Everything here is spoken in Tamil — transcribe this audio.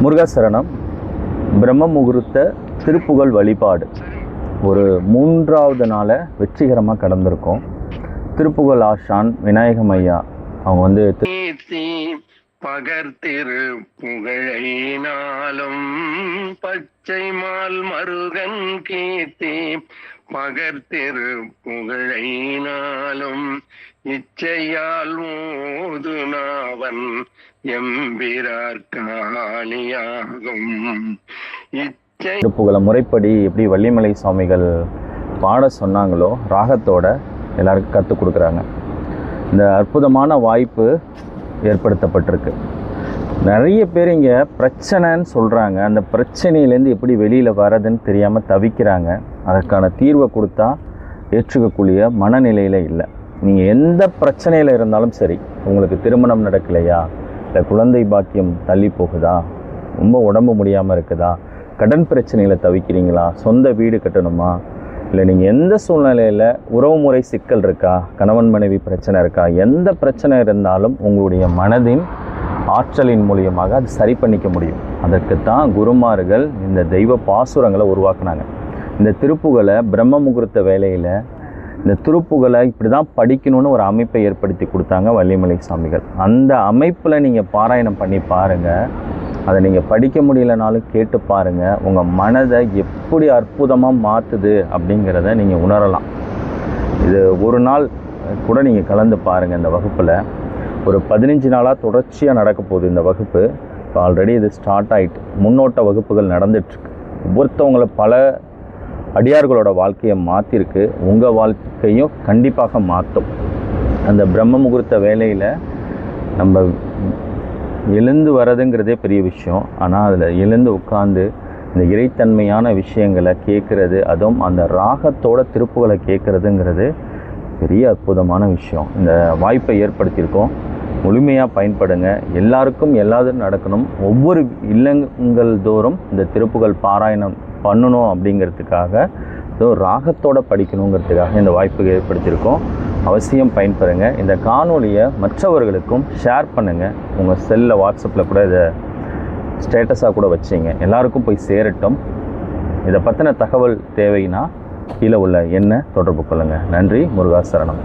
முருகசரணம். பிரம்ம முகூர்த்த திருப்புகழ் வழிபாடு ஒரு 3வது நாளை வெற்றிகரமாக கடந்திருக்கோம். திருப்புகழ் ஆசான் விநாயகம் ஐயா அவங்க வந்து பகர்திரு புகழினாலும் பச்சை மால் மருகன் கீர்த்தி பகர்திரு புகழினாலும் இச்சையால் ஓதுனாவன் எம்பிரார் காணியாகும். திருப்புகழை முறைப்படி எப்படி வள்ளிமலை சுவாமிகள் பாட சொன்னாங்களோ ராகத்தோட எல்லாருக்கும் கற்றுக் கொடுக்குறாங்க. இந்த அற்புதமான வாய்ப்பு ஏற்படுத்தப்பட்டிருக்கு. நிறைய பேர் இங்கே பிரச்சனைன்னு சொல்கிறாங்க. அந்த பிரச்சனையிலேருந்து எப்படி வெளியில் வரதுன்னு தெரியாமல் தவிக்கிறாங்க. அதற்கான தீர்வை கொடுத்தா ஏற்றுக்கக்கூடிய மனநிலையில் இல்லை. நீங்கள் எந்த பிரச்சனையில் இருந்தாலும் சரி, உங்களுக்கு திருமணம் நடக்கலையா, இல்லை குழந்தை பாக்கியம் தள்ளி போகுதா, ரொம்ப உடம்பு முடியாமல் இருக்குதா, கடன் பிரச்சனையில் தவிக்கிறீங்களா, சொந்த வீடு கட்டணுமா, இல்லை நீங்கள் எந்த சூழ்நிலையில் உறவுமுறை சிக்கல் இருக்கா, கணவன் மனைவி பிரச்சனை இருக்கா, எந்த பிரச்சனை இருந்தாலும் உங்களுடைய மனதின் ஆற்றலின் மூலியமாக அது சரி பண்ணிக்க முடியும். அதற்குத்தான் குருமார்கள் இந்த தெய்வ பாசுரங்களை உருவாக்குனாங்க. இந்த திருப்புகழை பிரம்ம முகூர்த்த வேலையில் இந்த திருப்புகழை இப்படி தான் படிக்கணும்னு ஒரு அமைப்பை ஏற்படுத்தி கொடுத்தாங்க வள்ளிமலை சுவாமிகள். அந்த அமைப்பில் நீங்கள் பாராயணம் பண்ணி பாருங்கள். அதை நீங்கள் படிக்க முடியலனாலும் கேட்டு பாருங்கள். உங்கள் மனதை எப்படி அற்புதமாக மாற்றுது அப்படிங்கிறத நீங்கள் உணரலாம். இது ஒரு நாள் கூட நீங்கள் கலந்து பாருங்கள். இந்த வகுப்பில் ஒரு 15 நாளாக தொடர்ச்சியாக நடக்க போகுது இந்த வகுப்பு. இப்போ ஆல்ரெடி இது ஸ்டார்ட் ஆகிட்டு முன்னோட்ட வகுப்புகள் நடந்துட்டுருக்கு. ஒவ்வொருத்தவங்களை பல அடியார்களோட வாழ்க்கையை மாற்றிருக்கு. உங்கள் வாழ்க்கையும் கண்டிப்பாக மாற்றும். அந்த பிரம்ம முகூர்த்த வேலையில் நம்ம எழுந்து வரதுங்கிறதே பெரிய விஷயம். ஆனால் அதில் எழுந்து உட்காந்து இந்த இறைத்தன்மையான விஷயங்களை கேட்குறது, அதுவும் அந்த ராகத்தோட திருப்புகளை கேட்குறதுங்கிறது பெரிய அற்புதமான விஷயம். இந்த வாய்ப்பை ஏற்படுத்தியிருக்கோம். முழுமையாக பயன்படுங்க. எல்லாருக்கும் எல்லாரும் நடக்கணும். ஒவ்வொரு இல்லங்கள் தோறும் இந்த திருப்புகள் பாராயணம் பண்ணணும் அப்படிங்கிறதுக்காக, ராகத்தோடு படிக்கணுங்கிறதுக்காக இந்த வாய்ப்பு ஏற்படுத்தியிருக்கோம். அவசியம் பயன்பெறுங்க. இந்த காணொலியை மற்றவர்களுக்கும் ஷேர் பண்ணுங்கள். உங்கள் செல்லில் வாட்ஸ்அப்பில் கூட இதை ஸ்டேட்டஸாக கூட வச்சிங்க. எல்லாருக்கும் போய் சேரட்டும். இதை பற்றின தகவல் தேவைன்னா கீழே உள்ள எண்ணை தொடர்பு கொள்ளுங்கள். நன்றி. முருகாசரணம்.